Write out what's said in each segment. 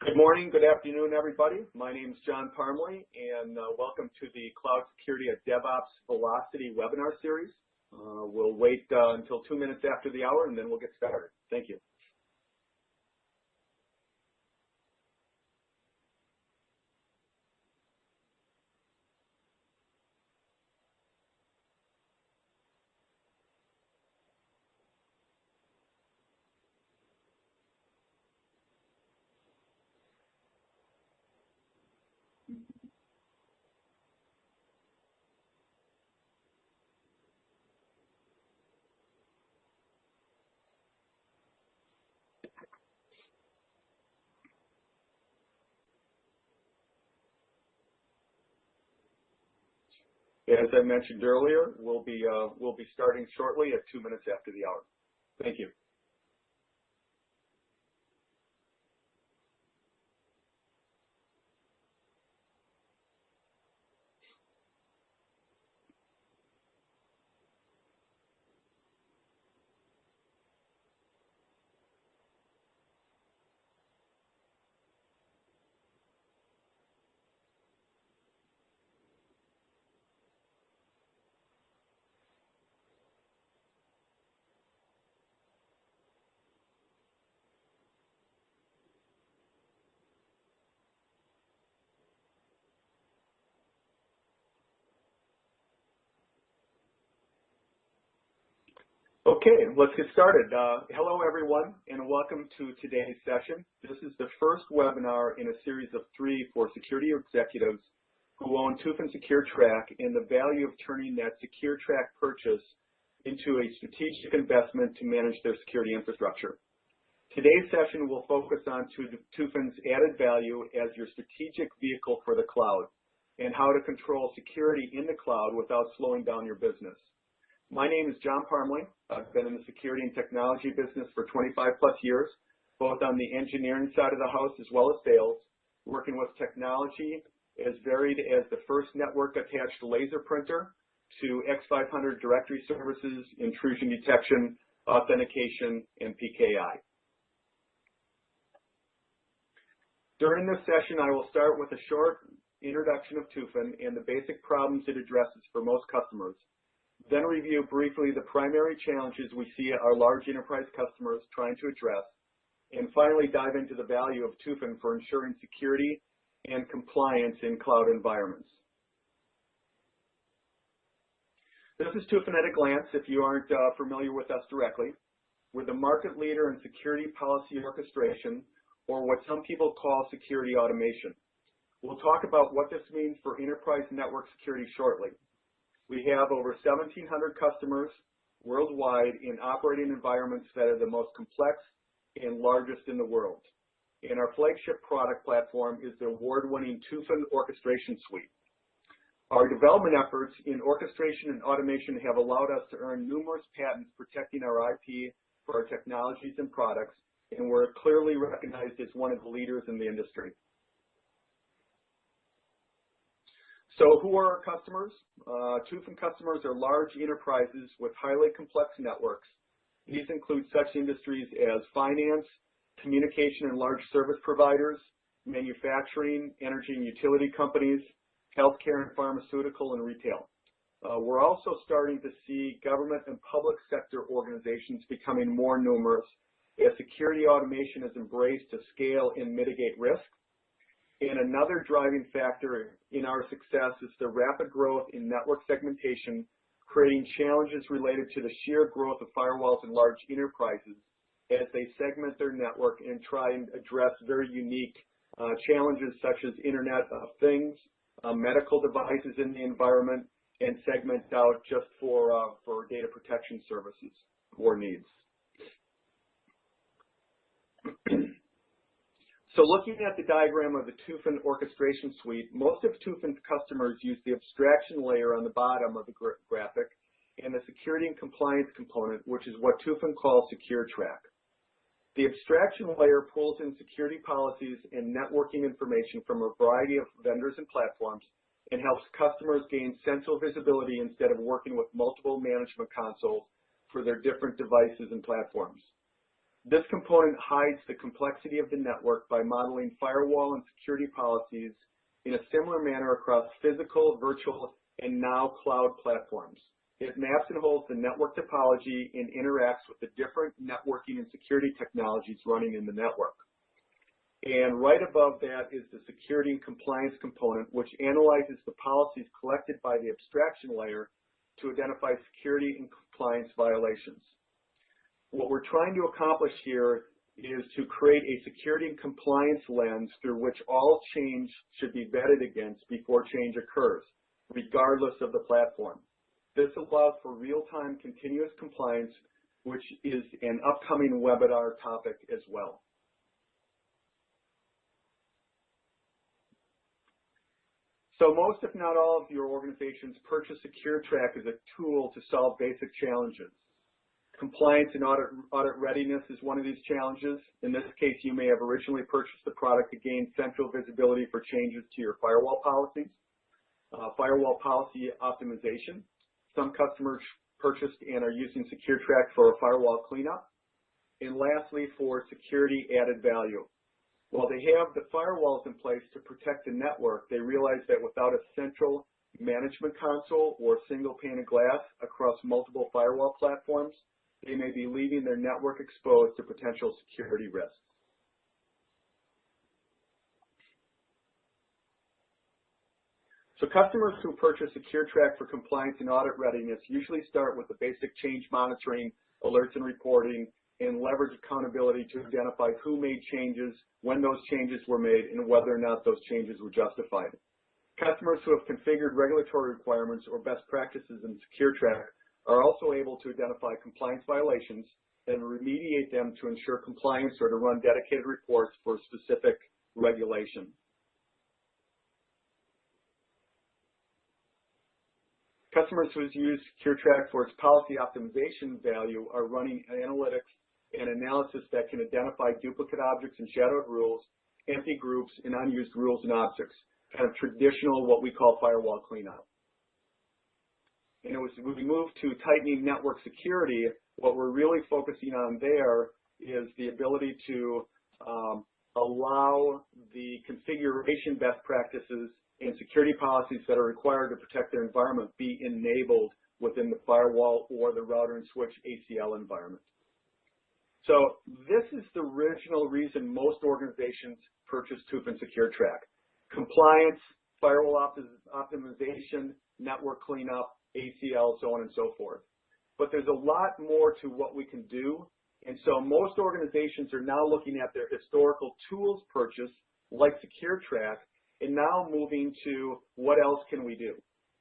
Good morning, good afternoon, everybody. My name is John Parmley, and welcome to the Cloud Security at DevOps Velocity webinar series. We'll wait until 2 minutes after the hour, and then we'll get started. Thank you. As I mentioned earlier, we'll be starting shortly at 2 minutes after the hour. Thank you. Okay, let's get started. Hello, everyone, and welcome to today's session. This is the first webinar in a series of 3 for security executives who own Tufin Secure Track and the value of turning that Secure Track purchase into a strategic investment to manage their security infrastructure. Today's session will focus on Tufin's added value as your strategic vehicle for the cloud and how to control security in the cloud without slowing down your business. My name is John Parmley. I've been in the security and technology business for 25+ years, both on the engineering side of the house as well as sales, working with technology as varied as the first network-attached laser printer to X500 directory services, intrusion detection, authentication, and PKI. During this session, I will start with a short introduction of Tufin and the basic problems it addresses for most customers. Then review briefly the primary challenges we see our large enterprise customers trying to address, and finally dive into the value of Tufin for ensuring security and compliance in cloud environments. This is Tufin at a glance if you aren't familiar with us directly. We're the market leader in security policy orchestration, or what some people call security automation. We'll talk about what this means for enterprise network security shortly. We have over 1,700 customers worldwide in operating environments that are the most complex and largest in the world. And our flagship product platform is the award-winning Tufin Orchestration Suite. Our development efforts in orchestration and automation have allowed us to earn numerous patents protecting our IP for our technologies and products, and we're clearly recognized as one of the leaders in the industry. So who are our customers? Tufin customers are large enterprises with highly complex networks. These include such industries as finance, communication and large service providers, manufacturing, energy and utility companies, healthcare and pharmaceutical, and retail. We're also starting to see government and public sector organizations becoming more numerous as security automation is embraced to scale and mitigate risk. And another driving factor in our success is the rapid growth in network segmentation, creating challenges related to the sheer growth of firewalls in large enterprises as they segment their network and try and address very unique challenges such as Internet of Things, medical devices in the environment, and segment out just for data protection services or needs. So looking at the diagram of the Tufin Orchestration Suite, most of Tufin's customers use the abstraction layer on the bottom of the graphic and the security and compliance component, which is what Tufin calls Secure Track. The abstraction layer pulls in security policies and networking information from a variety of vendors and platforms and helps customers gain central visibility instead of working with multiple management consoles for their different devices and platforms. This component component hides the complexity of the network by modeling firewall and security policies in a similar manner across physical, virtual, and now cloud platforms. It maps and holds the network topology and interacts with the different networking and security technologies running in the network. And right above that is the security and compliance component, which analyzes the policies collected by the abstraction layer to identify security and compliance violations. What we're trying to accomplish here is to create a security and compliance lens through which all change should be vetted against before change occurs, regardless of the platform. This allows for real-time continuous compliance, which is an upcoming webinar topic as well. So most, if not all, of your organizations purchase SecureTrack as a tool to solve basic challenges. Compliance and audit readiness is one of these challenges. In this case, you may have originally purchased the product to gain central visibility for changes to your firewall policies. Firewall policy optimization. Some customers purchased and are using SecureTrack for a firewall cleanup. And lastly, for security added value. While they have the firewalls in place to protect the network, they realize that without a central management console or single pane of glass across multiple firewall platforms, they may be leaving their network exposed to potential security risks. So customers who purchase SecureTrack for compliance and audit readiness usually start with the basic change monitoring, alerts and reporting, and leverage accountability to identify who made changes, when those changes were made, and whether or not those changes were justified. Customers who have configured regulatory requirements or best practices in SecureTrack are also able to identify compliance violations and remediate them to ensure compliance or to run dedicated reports for a specific regulation. Customers who use SecureTrack for its policy optimization value are running analytics and analysis that can identify duplicate objects and shadowed rules, empty groups, and unused rules and objects, kind of traditional what we call firewall cleanup. And when we move to tightening network security, what we're really focusing on there is the ability to allow the configuration best practices and security policies that are required to protect their environment be enabled within the firewall or the router and switch ACL environment. So this is the original reason most organizations purchase Tufin SecureTrack. Compliance, firewall optimization, network cleanup, ACL, so on and so forth. But there's a lot more to what we can do. And so most organizations are now looking at their historical tools purchase, like SecureTrack, and now moving to what else can we do?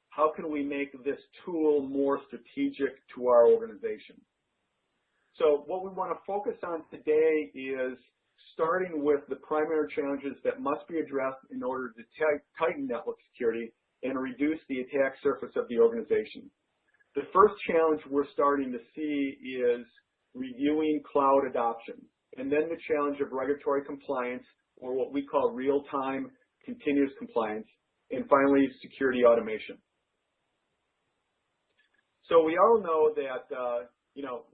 How can we make this tool more strategic to our organization? So what we want to focus on today is starting with the primary challenges that must be addressed in order to tighten network security and reduce the attack surface of the organization. The first challenge we're starting to see is reviewing cloud adoption, and then the challenge of regulatory compliance, or what we call real-time continuous compliance, and finally security automation. So we all know that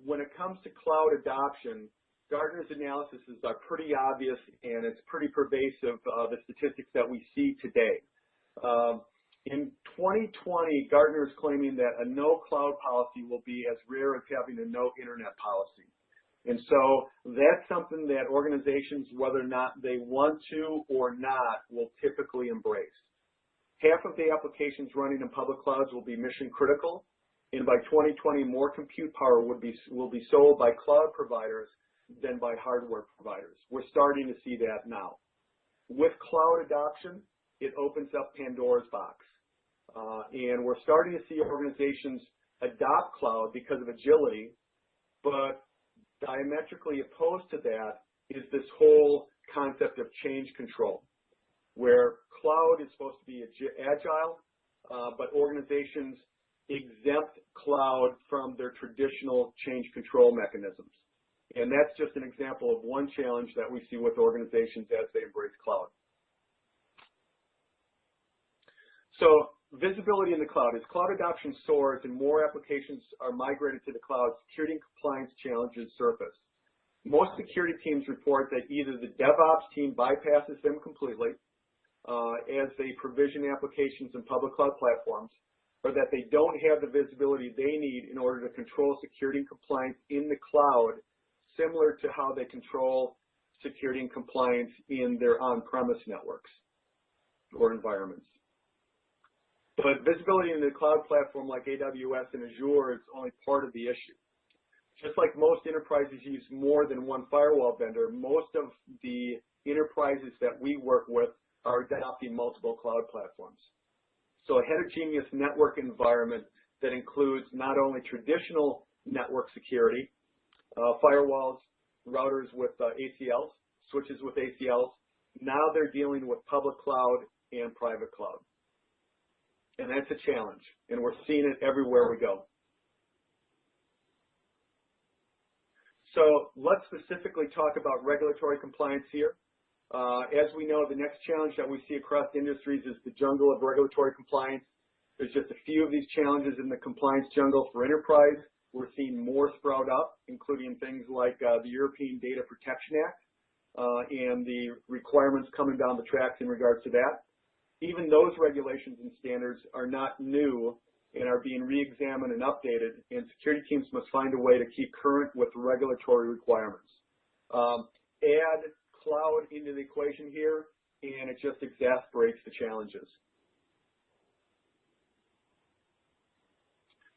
when it comes to cloud adoption, Gartner's analysis are pretty obvious, and it's pretty pervasive, the statistics that we see today. In 2020, Gartner is claiming that a no cloud policy will be as rare as having a no internet policy. And so that's something that organizations, whether or not they want to or not, will typically embrace. Half of the applications running in public clouds will be mission critical, and by 2020, more compute power will be sold by cloud providers than by hardware providers. We're starting to see that now. With cloud adoption, it opens up Pandora's box. And we're starting to see organizations adopt cloud because of agility, but diametrically opposed to that is this whole concept of change control, where cloud is supposed to be agile, but organizations exempt cloud from their traditional change control mechanisms. And that's just an example of one challenge that we see with organizations as they embrace cloud. So visibility in the cloud. As cloud adoption soars and more applications are migrated to the cloud, security and compliance challenges surface. most security teams report that either the DevOps team bypasses them completely as they provision applications in public cloud platforms, or that they don't have the visibility they need in order to control security and compliance in the cloud, similar to how they control security and compliance in their on-premise networks or environments. But visibility in the cloud platform like AWS and Azure is only part of the issue. Just like most enterprises use more than one firewall vendor, most of the enterprises that we work with are adopting multiple cloud platforms. So a heterogeneous network environment that includes not only traditional network security, firewalls, routers with ACLs, switches with ACLs, now they're dealing with public cloud and private cloud. And that's a challenge, and we're seeing it everywhere we go. So let's specifically talk about regulatory compliance here. As we know, the next challenge that we see across industries is the jungle of regulatory compliance. There's just a few of these challenges in the compliance jungle for enterprise. We're seeing more sprout up, including things like the European Data Protection Act and the requirements coming down the tracks in regards to that. Even those regulations and standards are not new and are being re-examined and updated, and security teams must find a way to keep current with regulatory requirements. Add cloud into the equation here, and it just exacerbates the challenges.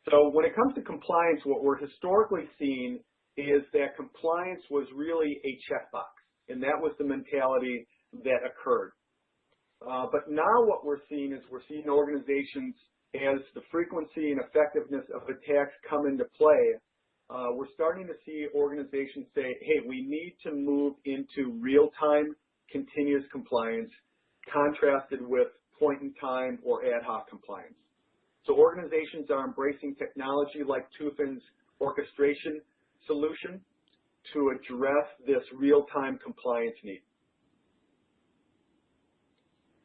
So when it comes to compliance, what we're historically seeing is that compliance was really a checkbox, and that was the mentality that occurred. But now what we're seeing is we're seeing organizations, as the frequency and effectiveness of attacks come into play, we're starting to see organizations say, hey, we need to move into real-time continuous compliance contrasted with point-in-time or ad hoc compliance. So organizations are embracing technology like Tufin's orchestration solution to address this real-time compliance need.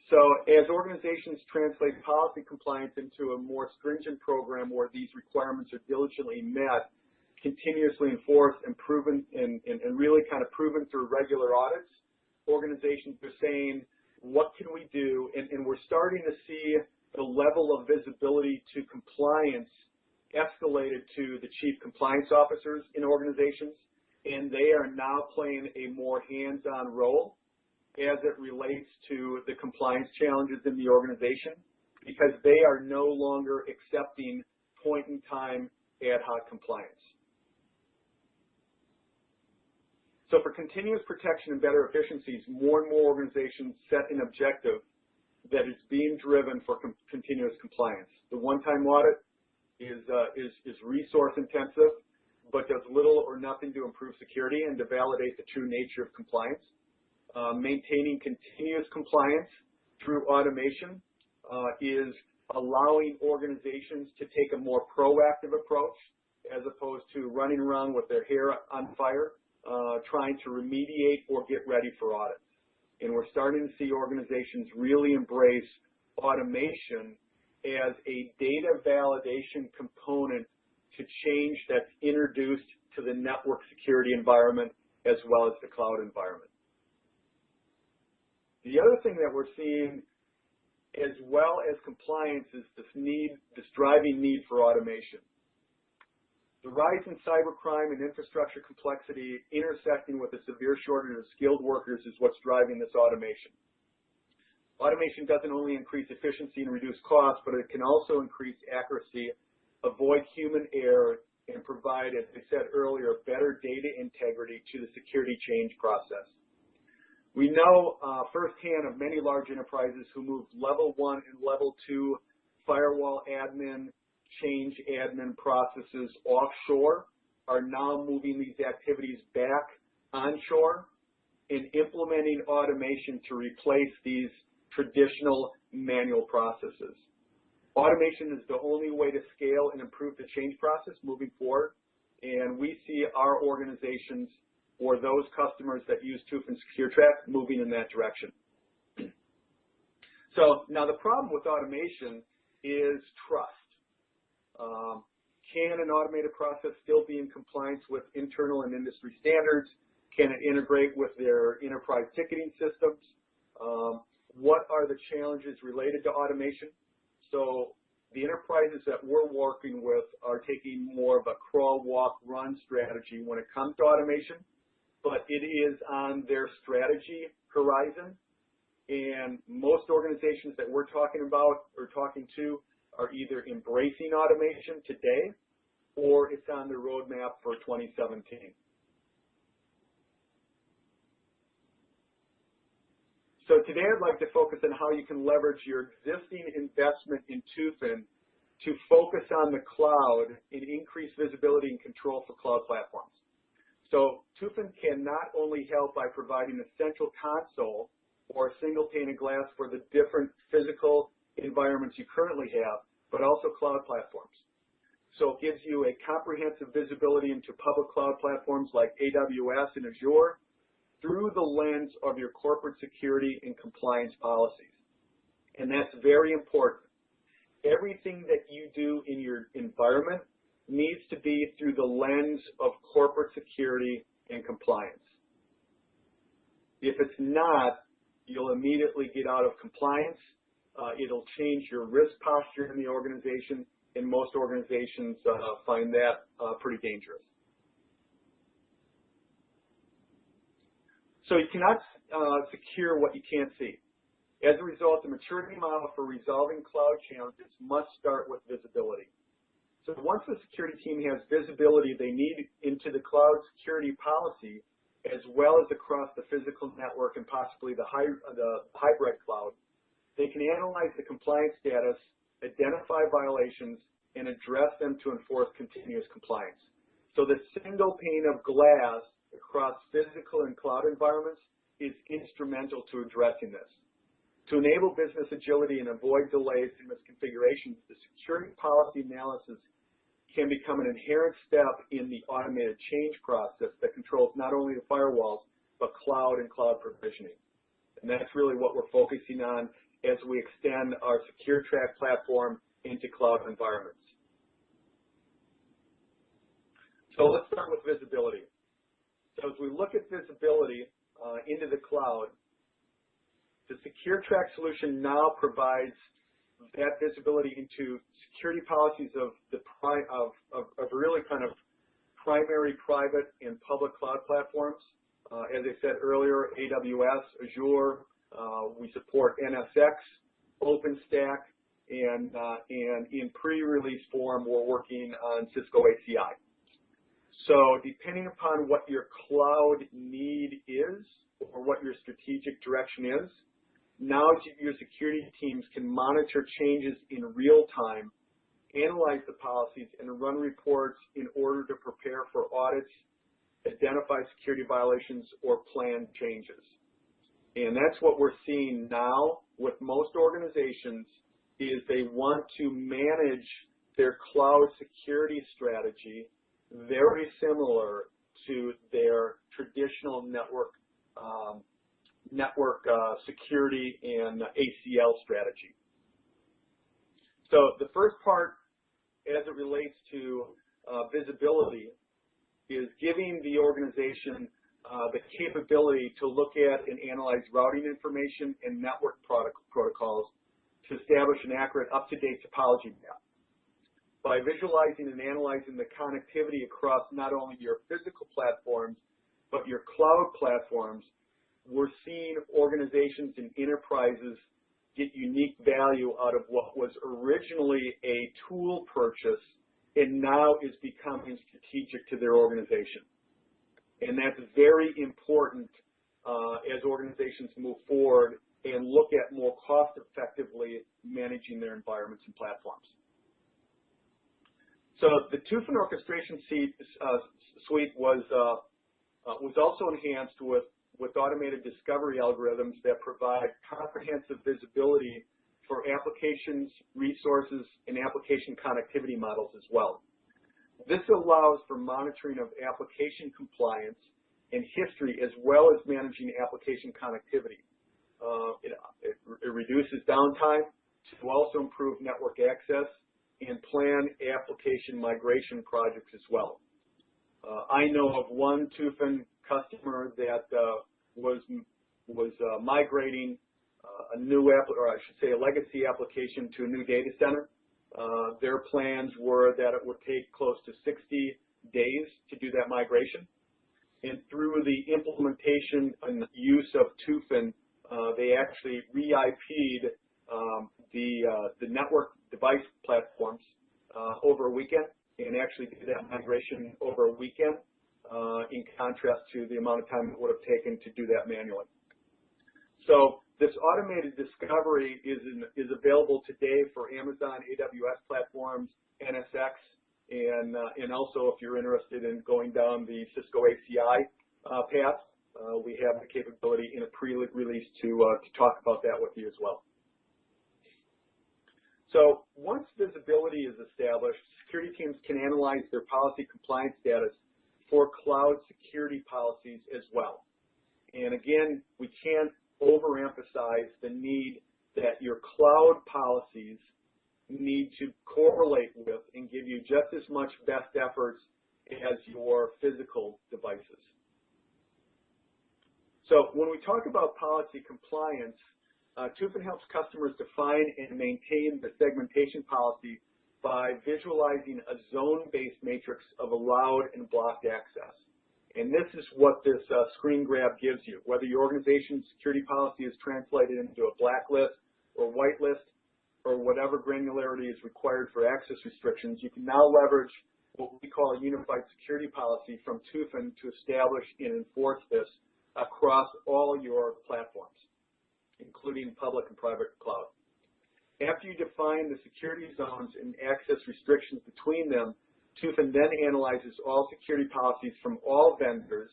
So as organizations translate policy compliance into a more stringent program where these requirements are diligently met, continuously enforced and proven and really kind of proven through regular audits, organizations are saying, what can we do? And we're starting to see the level of visibility to compliance escalated to the chief compliance officers in organizations, and they are now playing a more hands-on role as it relates to the compliance challenges in the organization, because they are no longer accepting point-in-time ad hoc compliance. So for continuous protection and better efficiencies, more and more organizations set an objective that is being driven for continuous compliance. The one-time audit is resource intensive, but does little or nothing to improve security and to validate the true nature of compliance. Maintaining continuous compliance through automation is allowing organizations to take a more proactive approach as opposed to running around with their hair on fire, trying to remediate or get ready for audits. And we're starting to see organizations really embrace automation as a data validation component to change that's introduced to the network security environment as well as the cloud environment. The other thing that we're seeing as well as compliance is this driving need for automation. The rise in cybercrime and infrastructure complexity intersecting with a severe shortage of skilled workers is what's driving this automation. Automation doesn't only increase efficiency and reduce costs, but it can also increase accuracy, avoid human error, and provide, as I said earlier, better data integrity to the security change process. We know firsthand of many large enterprises who moved level 1 and level 2 firewall admin, change admin processes offshore, are now moving these activities back onshore and implementing automation to replace these traditional manual processes. Automation is the only way to scale and improve the change process moving forward, and we see our organizations or those customers that use Tufin SecureTrack moving in that direction. So now the problem with automation is trust. Can an automated process still be in compliance with internal and industry standards? Can it integrate with their enterprise ticketing systems? What are the challenges related to automation? So the enterprises that we're working with are taking more of a crawl, walk, run strategy when it comes to automation, but it is on their strategy horizon. And most organizations that we're talking about or talking to are either embracing automation today or it's on the roadmap for 2017. So today I'd like to focus on how you can leverage your existing investment in Tufin to focus on the cloud and increase visibility and control for cloud platforms. So Tufin can not only help by providing a central console or a single pane of glass for the different physical environments you currently have, but also cloud platforms. So it gives you a comprehensive visibility into public cloud platforms like AWS and Azure, through the lens of your corporate security and compliance policies. And that's very important. Everything that you do in your environment needs to be through the lens of corporate security and compliance. If it's not, you'll immediately get out of compliance. It'll change your risk posture in the organization, and most organizations find that pretty dangerous. So you cannot secure what you can't see. As a result, the maturity model for resolving cloud challenges must start with visibility. So once the security team has visibility they need into the cloud security policy, as well as across the physical network and possibly the hybrid cloud, they can analyze the compliance status, identify violations, and address them to enforce continuous compliance. So the single pane of glass across physical and cloud environments is instrumental to addressing this. To enable business agility and avoid delays in misconfigurations, the security policy analysis can become an inherent step in the automated change process that controls not only the firewalls, but cloud and cloud provisioning. And that's really what we're focusing on as we extend our SecureTrack platform into cloud environments. So let's start with visibility. So as we look at visibility into the cloud, the SecureTrack solution now provides that visibility into security policies of really kind of primary, private, and public cloud platforms. As I said earlier, AWS, Azure, we support NSX, OpenStack, and in pre-release form, we're working on Cisco ACI. So depending upon what your cloud need is or what your strategic direction is, now your security teams can monitor changes in real time, analyze the policies, and run reports in order to prepare for audits, identify security violations, or plan changes. And that's what we're seeing now with most organizations is they want to manage their cloud security strategy very similar to their traditional network security and ACL strategy. So the first part, as it relates to visibility, is giving the organization the capability to look at and analyze routing information and network protocols to establish an accurate, up-to-date topology map. By visualizing and analyzing the connectivity across not only your physical platforms, but your cloud platforms, we're seeing organizations and enterprises get unique value out of what was originally a tool purchase and now is becoming strategic to their organization. And that's very important as organizations move forward and look at more cost-effectively managing their environments and platforms. So the Tufin Orchestration Suite was also enhanced with automated discovery algorithms that provide comprehensive visibility for applications, resources, and application connectivity models as well. This allows for monitoring of application compliance and history as well as managing application connectivity. It reduces downtime to also improve network access and plan application migration projects as well. I know of one Tufin customer that was migrating a new app, or I should say a legacy application to a new data center. Their plans were that it would take close to 60 days to do that migration. And through the implementation and use of Tufin, they actually re-IP'd the network device platforms over a weekend, and actually did that migration over a weekend, in contrast to the amount of time it would have taken to do that manually. So this automated discovery is available today for Amazon AWS platforms, NSX, and also if you're interested in going down the Cisco ACI path, we have the capability in a pre-release to talk about that with you as well. So once visibility is established, security teams can analyze their policy compliance status for cloud security policies as well. And again, we can't overemphasize the need that your cloud policies need to correlate with and give you just as much best efforts as your physical devices. So when we talk about policy compliance, Tufin helps customers define and maintain the segmentation policy by visualizing a zone-based matrix of allowed and blocked access. And this is what this screen grab gives you. Whether your organization's security policy is translated into a blacklist or whitelist, or whatever granularity is required for access restrictions, you can now leverage what we call a unified security policy from Tufin to establish and enforce this across all your platforms, including public and private cloud. After you define the security zones and access restrictions between them, Tufin then analyzes all security policies from all vendors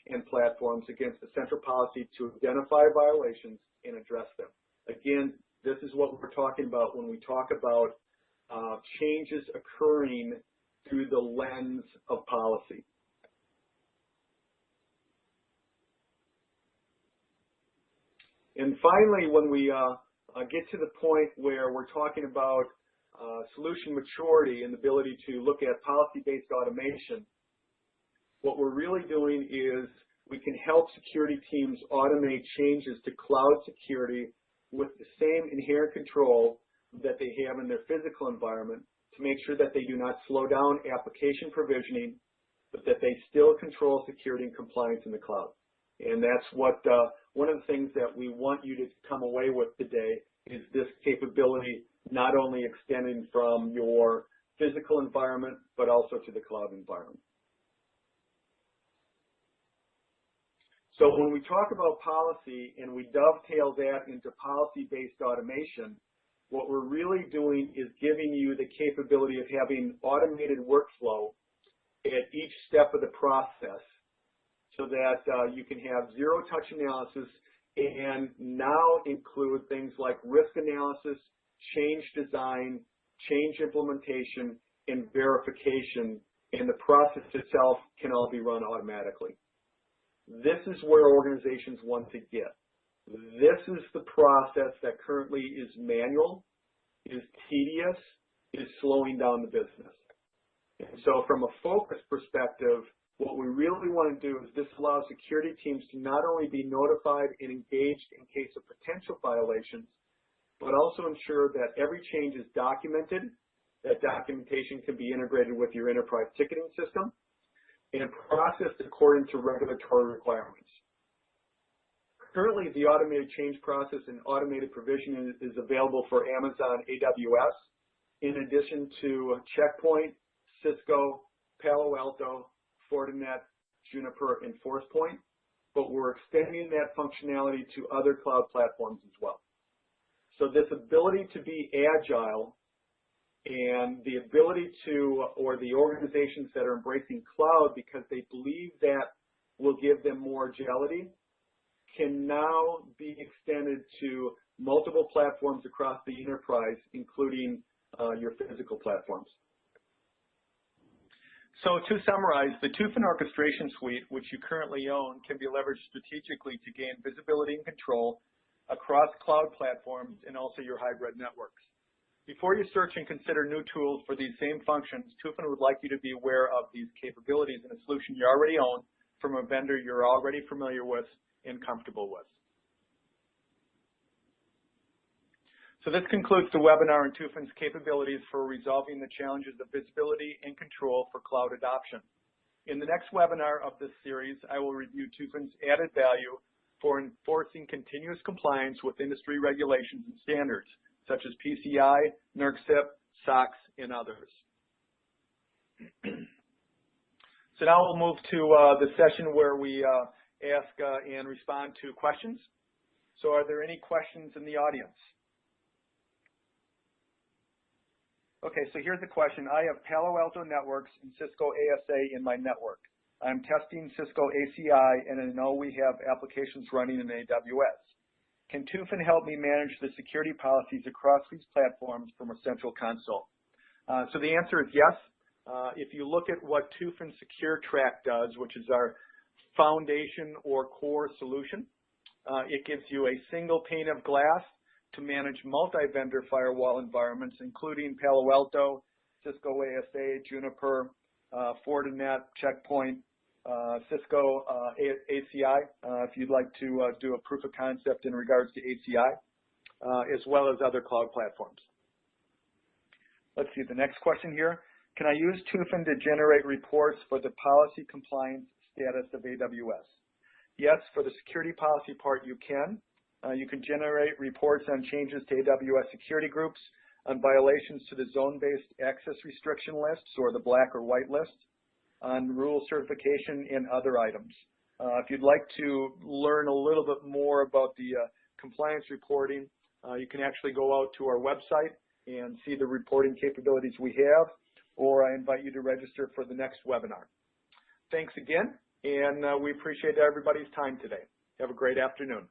and platforms against the central policy to identify violations and address them. Again, this is what we're talking about when we talk about changes occurring through the lens of policy. And finally, when we get to the point where we're talking about solution maturity and the ability to look at policy-based automation, what we're really doing is we can help security teams automate changes to cloud security with the same inherent control that they have in their physical environment to make sure that they do not slow down application provisioning, but that they still control security and compliance in the cloud. And that's what one of the things that we want you to come away with today is this capability not only extending from your physical environment, but also to the cloud environment. So when we talk about policy and we dovetail that into policy-based automation, what we're really doing is giving you the capability of having automated workflow at each step of the process so that you can have zero-touch analysis and now include things like risk analysis, change design, change implementation, and verification, and the process itself can all be run automatically. This is where organizations want to get. This is the process that currently is manual, is tedious, is slowing down the business. And so from a focus perspective, what we really want to do is this allows security teams to not only be notified and engaged in case of potential violations, but also ensure that every change is documented, that documentation can be integrated with your enterprise ticketing system, and processed according to regulatory requirements. Currently, the automated change process and automated provisioning is available for Amazon AWS, in addition to Checkpoint, Cisco, Palo Alto, Fortinet, Juniper, and ForcePoint, but we're extending that functionality to other cloud platforms as well. So this ability to be agile and the ability to, or the organizations that are embracing cloud because they believe that will give them more agility, can now be extended to multiple platforms across the enterprise, including your physical platforms. So to summarize, the Tufin Orchestration Suite, which you currently own, can be leveraged strategically to gain visibility and control across cloud platforms and also your hybrid networks. Before you search and consider new tools for these same functions, Tufin would like you to be aware of these capabilities in a solution you already own from a vendor you're already familiar with and comfortable with. So this concludes the webinar on Tufin's capabilities for resolving the challenges of visibility and control for cloud adoption. In the next webinar of this series, I will review Tufin's added value for enforcing continuous compliance with industry regulations and standards, such as PCI, NERC-CIP, SOX, and others. So now we'll move to the session where we ask and respond to questions. So are there any questions in the audience? Okay, so here's the question. I have Palo Alto Networks and Cisco ASA in my network. I'm testing Cisco ACI, and I know we have applications running in AWS. Can Tufin help me manage the security policies across these platforms from a central console? So the answer is yes. If you look at what Tufin Secure Track does, which is our foundation or core solution, it gives you a single pane of glass to manage multi-vendor firewall environments, including Palo Alto, Cisco ASA, Juniper, Fortinet, Checkpoint, Cisco ACI, if you'd like to do a proof of concept in regards to ACI, as well as other cloud platforms. Let's see the next question here. Can I use Tufin to generate reports for the policy compliance status of AWS? Yes, for the security policy part you can. You can generate reports on changes to AWS security groups, on violations to the zone-based access restriction lists or the black or white list, on rule certification and other items. If you'd like to learn a little bit more about the compliance reporting, you can actually go out to our website and see the reporting capabilities we have, or I invite you to register for the next webinar. Thanks again, and we appreciate everybody's time today. Have a great afternoon.